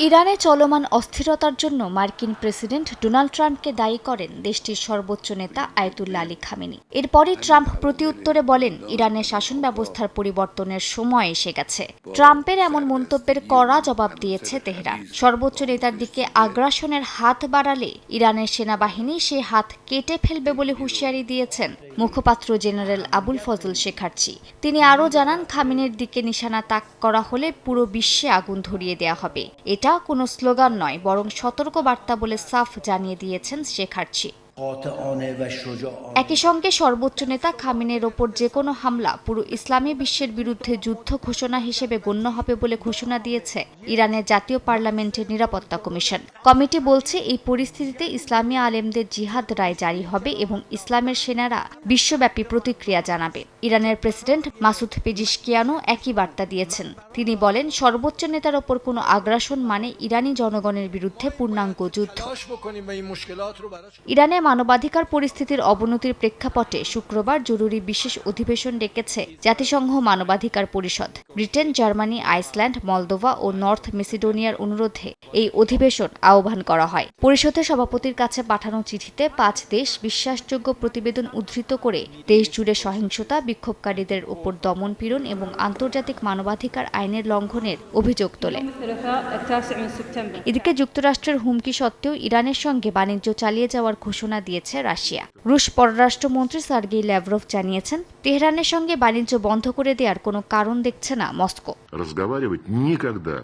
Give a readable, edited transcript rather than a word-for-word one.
ইরানে চলমান অস্থিরতার জন্য মার্কিন প্রেসিডেন্ট ডোনাল্ড ট্রাম্পকে দায়ী করেন দেশটির সর্বোচ্চ নেতা আয়াতুল্লাহ আলী খামেনি। এরপরই ট্রাম্প প্রতিউত্তরে বলেন, ইরানের শাসন ব্যবস্থার পরিবর্তনের সময় এসে গেছে। ট্রাম্পের এমন মন্তব্যের কড়া জবাব দিয়েছে তেহরান। সর্বোচ্চ নেতার দিকে আগ্রাসনের হাত বাড়ালে ইরানের সেনাবাহিনী সে হাত কেটে ফেলবে বলে হুঁশিয়ারি দিয়েছেন মুখপাত্র জেনারেল আবুল ফজল শেখার্চি। তিনি আরও জানান, খামেনির দিকে নিশানা তাক করা হলে পুরো বিশ্বে আগুন ধরিয়ে দেওয়া হবে। এটা কোনো স্লোগান নয়, বরং সতর্ক বার্তা বলে সাফ জানিয়ে দিয়েছেন শেখার্চি। একই সঙ্গে সর্বোচ্চ নেতা খামেনির ওপর যে কোনো হামলা পুরো ইসলামী বিশ্বের বিরুদ্ধে যুদ্ধ ঘোষণা হিসেবে গণ্য হবে বলে ঘোষণা দিয়েছে ইরানের জাতীয় পার্লামেন্টের নিরাপত্তা কমিশন। কমিটি বলছে, এই পরিস্থিতিতে ইসলামী আলেমদের জিহাদ রায় জারি হবে এবং ইসলামের সেনারা বিশ্বব্যাপী প্রতিক্রিয়া জানাবে। ইরানের প্রেসিডেন্ট মাসুদ পেজিশকিয়ানও একই বার্তা দিয়েছেন। তিনি বলেন, সর্বোচ্চ নেতার ওপর কোনো আগ্রাসন মানে ইরানি জনগণের বিরুদ্ধে পূর্ণাঙ্গ যুদ্ধ। ইরানে মানবাধিকার পরিস্থিতির অবনতির প্রেক্ষাপটে শুক্রবার জরুরি বিশেষ অধিবেশন ডেকেছে জাতিসংঘ মানবাধিকার পরিষদ। ব্রিটেন, জার্মানি, আইসল্যান্ড, মলদোভা ও নর্থ মেসিডোনিয়ার অনুরোধে এই অধিবেশন আহ্বান করা হয়। পরিষদের সভাপতির কাছে পাঠানো চিঠিতে 5 দেশ বিশ্বাসযোগ্য প্রতিবেদন উদ্ধৃত করে দেশ জুড়ে সহিংসতা, বিক্ষোভকারীদের উপর দমন-পীড়ন এবং আন্তর্জাতিক মানবাধিকার আইনের লঙ্ঘনের অভিযোগ তোলে। এদিকে যুক্তরাষ্ট্রের হুমকি সত্ত্বেও ইরানের সঙ্গে বাণিজ্য চালিয়ে যাওয়ার ঘোষণা দিয়েছে রাশিয়া। রুশ পররাষ্ট্রমন্ত্রী সার্গেই ল্যাভরভ জানিয়েছেন, তেহরানের সঙ্গে বাণিজ্য বন্ধ করে দেওয়ার কোনো কারণ দেখছে না মস্কো।